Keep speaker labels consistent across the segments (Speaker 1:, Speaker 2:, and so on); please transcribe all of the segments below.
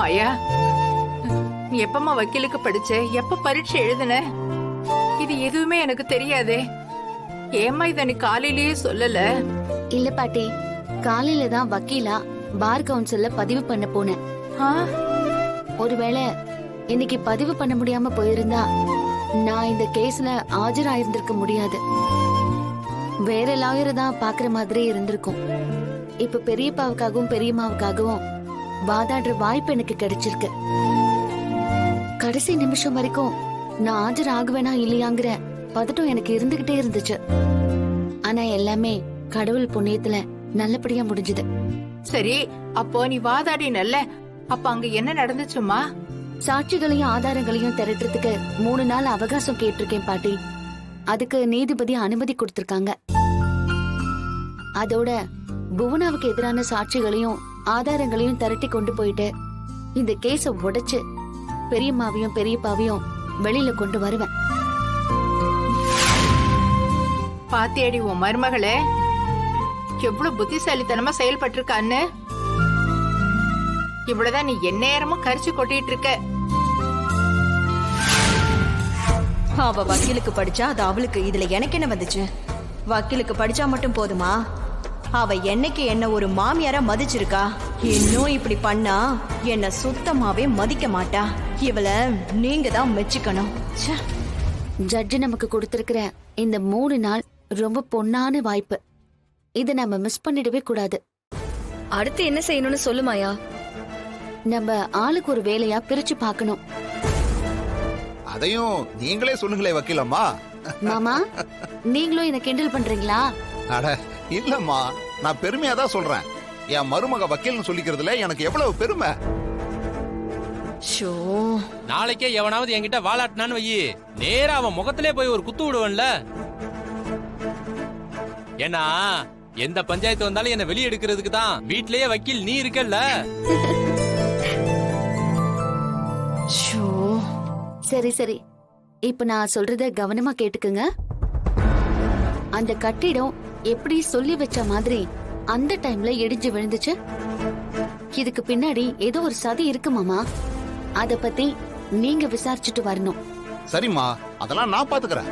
Speaker 1: மாயா, நீ எப்பமா வக்கீலுக்கு படிச்ச? எப்ப பரீட்சை எழுதுன? இது எதுவுமே எனக்கு தெரியாதே. ஏம்மா இத நீ காலையிலேயே சொல்லல?
Speaker 2: இல்ல பாட்டி, காலையில தான் வக்கீலா பார் கவுன்சில்ல பதிவு பண்ண போனேன்.
Speaker 1: ஆ,
Speaker 2: ஒருவேளை இன்னைக்கு பதிவு பண்ண முடியாம போயிருந்தா நான் இந்த கேஸ்ல ஆஜராயிருந்திருக்க முடியாது. வேற லாயரை தான் பாக்குற மாதிரி இருந்திருக்கும். இப்ப பெரியப்பாவுக்காகவும் பெரியம்மாவுக்காகவும் வாதாடுற வாய்ப்பு எனக்கு கிடைச்சிருக்கு. கடைசி நிமிஷம் வரைக்கும் நான் ஆஜர் ஆகுவேனா இல்லையாங்கிற பதட்டம் எனக்கு இருந்துகிட்டே இருந்துச்சு. ஆனா எல்லாமே கடவுள் புண்ணியத்துல நல்லபடியா முடிஞ்சது.
Speaker 1: சரி, அப்போ நீ வாதாடினல்ல, அப்ப அங்க என்ன நடந்துச்சுமா?
Speaker 2: சாட்சிகளையும் ஆதாரங்களையும் திரட்டுறதுக்கு 3 நாள் அவகாசம் கேட்டிருக்கேன் பாட்டி. அதுக்கு நீதிபதி அனுமதி கொடுத்திருக்காங்க. அதோட புவனாவுக்கு எதிரான சாட்சிகளையும் ஆதாரங்களையும் திரட்டி கொண்டு போயிட்டு இந்த கேஸ உடைச்சு பெரியம்மாவையும் பெரியப்பாவையும் வெளியில கொண்டு வருவேன்.
Speaker 1: பாத்தியடி உன் மருமகளே எவ்வளவு புத்திசாலித்தனமா செயல்பட்டிருக்கான்னு. இவ்வளவுதான் நீ எந்நேரமும் கரிச்சு கொட்டிட்டு இருக்க.
Speaker 3: அவ வக்கீலுக்கு படிச்சா அது அவளுக்கு, இதுல எனக்கு என்ன வந்துச்சு? வக்கீலுக்கு படிச்சா மட்டும் போதுமா? அவ என்னைக்கு என்ன ஒரு மாமியாரா மதிச்சிருக்கா? இன்னும் இப்படி பண்ணா என்ன சுத்தமாவே மதிக்க மாட்டா. இவள நீங்க தான் மெச்சுக்கணும்.
Speaker 2: ஜட்ஜு நமக்கு கொடுத்திருக்கிற இந்த 3 நாள் ரொம்ப பொன்னான வாய்ப்பு. இத நம்ம மிஸ் பண்ணிடவே கூடாது.
Speaker 4: அடுத்து என்ன செய்யணும்னு சொல்லுமாயா?
Speaker 2: நம்ம ஆளுக்கு ஒரு வேலையா பிரிச்சு பார்க்கணும்.
Speaker 5: அதையும் நீங்களே சொல்லுங்களே வக்கீலம்மா.
Speaker 2: மாமா, நீங்களும் என்ன கிண்டல் பண்றீங்களா?
Speaker 5: அட இல்லம்மா, நான் பெருமையா தான் சொல்றேன். என் மருமக வக்கீல்னு சொல்லிக்கிறதுல எனக்கு எவ்வளவு பெருமை.
Speaker 3: ஷோ,
Speaker 6: நாளைக்கே எவனாவது என்கிட்ட வாலாட்டினான்னு வையி, நேரா அவன் முகத்திலே போய் ஒரு குத்து விடுவன்ல. ஏன்னா எந்த பஞ்சாயத்து வந்தாலும் என்ன வெளியே எடுக்கிறதுக்கு தான் வீட்லயே வக்கீல் நீ இருக்கல்ல.
Speaker 3: ஷோ.
Speaker 2: சரி சரி, இப்ப நான் சொல்றத கவனமா கேட்டுக்குங்க. அந்த கட்டிடம் எப்படி சொல்லி வச்ச மாதிரி அந்த டைம்ல இடிஞ்சு விழுந்துச்சு. இதுக்கு பின்னாடி ஏதோ ஒரு சதி இருக்கு மாமா. அத பத்தி நீங்க விசாரிச்சுட்டு வரணும்.
Speaker 5: சரிம்மா, அதெல்லாம் நான் பாத்துக்கிறேன்.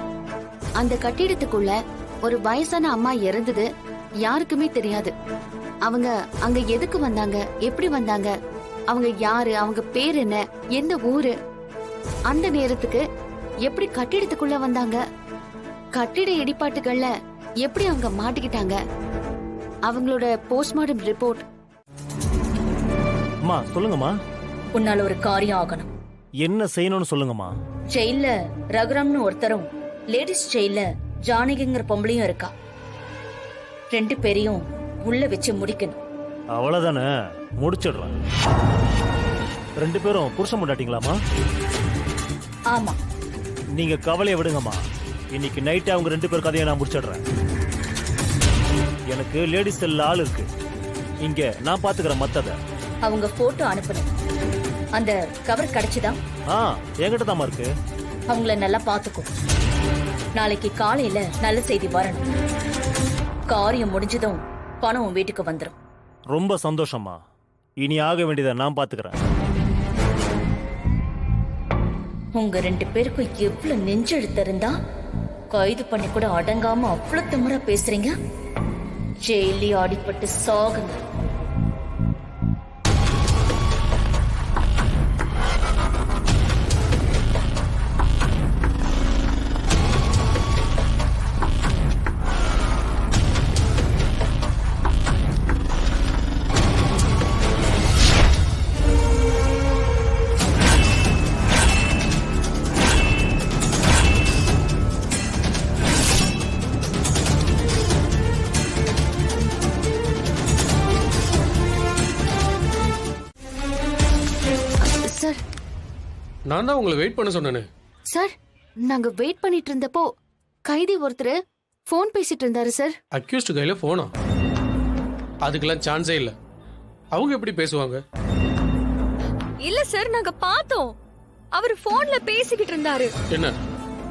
Speaker 2: அந்த கட்டிடத்துக்குள்ள ஒரு வயசான அம்மா இறந்தது யாருக்குமே தெரியாது. அவங்க அங்க எதுக்கு வந்தாங்க, எப்படி வந்தாங்க, அவங்க யாரு, அவங்க பேர் என்ன, எந்த ஊரு, அந்த நேரத்துக்கு எப்படி கட்டிடத்துக்குள்ள வந்தாங்க, கட்டிட இடிபாட்டுகள்ல எப்படி அவங்க மாட்டிக்கிட்டாங்க, அவங்களோட போஸ்ட்மார்டம் ரிப்போர்ட்.
Speaker 7: அம்மா சொல்லுங்கம்மா.
Speaker 8: உன்னால ஒரு காரியம் ஆகணும்.
Speaker 7: என்ன செய்யணும்னு சொல்லுங்கம்மா.
Speaker 8: ஜெயில ரகுராம்னு ஒருத்தரும் லேடிஸ் ஜெயில ஜானகிங்கிற பொம்பளையும் இருக்கா. 2 பேரையும் உள்ள வச்சு முடிக்கணும்.
Speaker 7: அவ்வளவுதானே, முடிச்சிடுறேன். 2 பேரும் புருஷன் முண்டாட்டிங்களாமா?
Speaker 8: ஆமா.
Speaker 7: நீங்க கவலையை விடுங்கம்மா. இன்னைக்கு நைட்டு அவங்க 2 பேர் கதையை நான் முடிச்சிடுறேன். எனக்கு லேடிஸ் செல்ல ஆள் இருக்கு. இங்க நான் பாத்துக்கிறேன் மத்தத.
Speaker 8: அவங்க போட்டோ அனுப்பணும். அந்த கவர் கிடைச்சுதா?
Speaker 7: என்கிட்ட தாமா இருக்கு.
Speaker 8: அவங்கள நல்லா பாத்துக்கும். நாளைக்கு காலையில நல்ல செய்தி வரணும். காரியம் முடிஞ்சதும் பணம் உன் வீட்டுக்கு வந்துடும்.
Speaker 7: ரொம்ப சந்தோஷமா. இனி ஆக வேண்டியதை நான் பாத்துக்கிறேன்.
Speaker 8: உங்க 2 பேருக்கும் எவ்வளவு நெஞ்செழுத்து இருந்தா கைது பண்ணி கூட அடங்காம அவ்வளவு திமிரா பேசுறீங்க. ஜெயிலி ஆடிப்பட்டு சாகுங்க.
Speaker 2: சார்,
Speaker 9: நான் தான் உங்களை வெயிட் பண்ண சொன்னேனே.
Speaker 2: சார், நாங்க வெயிட் பண்ணிட்டு இருந்தப்போ கைதி ஒருத்தர் போன் பேசிட்டு இருந்தாரு சார்.
Speaker 9: அக்யூஸ்ட் கையில போனா? அதுக்கெல்லாம் சான்ஸே இல்ல. அவங்க எப்படி பேசுவாங்க?
Speaker 4: இல்ல சார், நாங்க பார்த்தோம். அவர் போன்ல பேசிக்கிட்டு இருந்தாரு.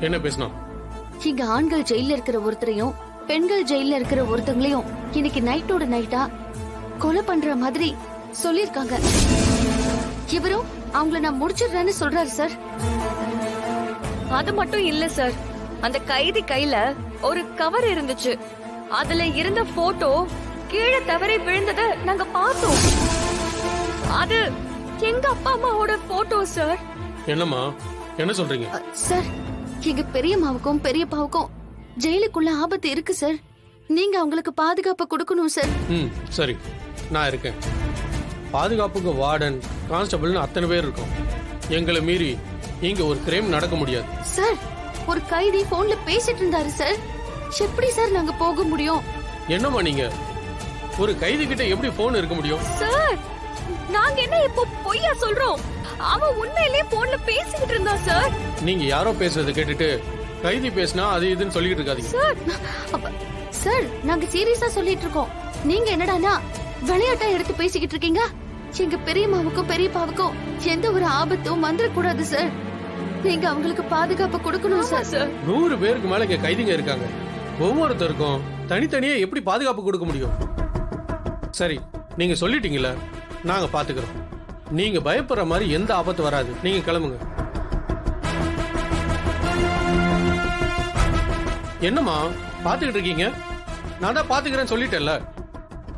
Speaker 9: என்ன பேசினா?
Speaker 2: இங்க ஆண்கள் ஜெயில இருக்கிற ஒருத்தரையும் பெண்கள் ஜெயில இருக்கிற ஒருத்தங்களையும் இன்னைக்கு நைட்டோட நைட்டா கொலை பண்ற மாதிரி சொல்லிருக்காங்க. இவரும் அவங்கள நான் முடிச்சிடுறேன்னு சொல்றாரு சார்.
Speaker 4: அது மட்டும் இல்ல சார், அந்த கைதி கையில ஒரு கவர் இருந்துச்சு. அதுல இருந்த போட்டோ கீழே தவறி விழுந்தத நாங்க பார்த்தோம். அது எங்க அப்பா அம்மாவோட போட்டோ சார்.
Speaker 9: என்னம்மா என்ன சொல்றீங்க?
Speaker 2: சார், எங்க பெரியம்மாவுக்கும் பெரியப்பாவுக்கும் ஜெயிலுக்குள்ள ஆபத்து இருக்கு சார். நீங்க அவங்களுக்கு பாதுகாப்பு கொடுக்கணும் சார்.
Speaker 9: ம் சரி, நான் இருக்கேன். பாதுகாப்புக்கு வார்டன், கான்ஸ்டபிள்னு அத்தனை பேர் இருக்கோம். எங்களை மீறி இங்க ஒரு கிரைம் நடக்க முடியாது.
Speaker 2: சார், ஒரு கைதி போன்ல பேசிட்டு இருந்தாரு சார். எப்படி சார் நாங்க போக முடியும்?
Speaker 9: என்னம்மா நீங்க ஒரு கைதி கிட்ட எப்படி போன் இருக்க முடியும்?
Speaker 4: சார், நாங்க என்ன இப்போ பொய்யா சொல்றோம்? அவன் உண்மையிலேயே போன்ல பேசிக்கிட்டு இருந்தான் சார்.
Speaker 9: நீங்க யாரோ பேசுறதை கேட்டுட்டு கைதி பேசினா அது இதுன்னு சொல்லிட்டு இருக்காதீங்க.
Speaker 4: சார்,
Speaker 2: சார், நாங்க சீரியஸா சொல்லிட்டு இருக்கோம். நீங்க என்னடானா விளையாட்டா எடுத்து பேசிக்கிட்டு இருக்கீங்க. எங்க பெரியம்மாவுக்கும் பெரியப்பாவுக்கும் எந்த ஒரு ஆபத்தும் வந்துடக்கூடாது சார். நீங்க அவங்களுக்கு பாதுகாப்பு கொடுக்கணும் சார்.
Speaker 9: 100 பேருக்கு மேல இங்க கைதிங்க இருக்காங்க. ஒவ்வொருத்தருக்கும் தனித்தனியே எப்படி பாதுகாப்பு கொடுக்க முடியும்? சரி, நீங்க சொல்லிட்டீங்கல்ல, நாங்க பாத்துக்கிறோம். நீங்க பயப்படுற மாதிரி எந்த ஆபத்து வராது. நீங்க கிளம்புங்க. என்னம்மா பாத்துக்கிட்டு இருக்கீங்க? நான் தான் பாத்துக்கிறேன்னு சொல்லிட்டேன்ல.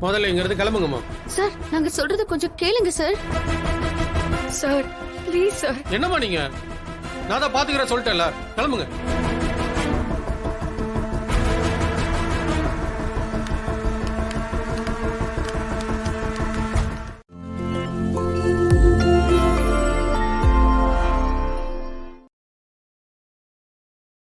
Speaker 9: முதல்ல இங்க இருந்து கிளம்புங்கம்மா.
Speaker 2: சார், நாங்க சொல்றது கொஞ்சம் கேளுங்க சார்.
Speaker 4: Sir please sir.
Speaker 9: என்னம்மா நீங்க? நான் தான் பாத்துக்கிறேன் சொல்லிட்டேன்ல, கிளம்புங்க.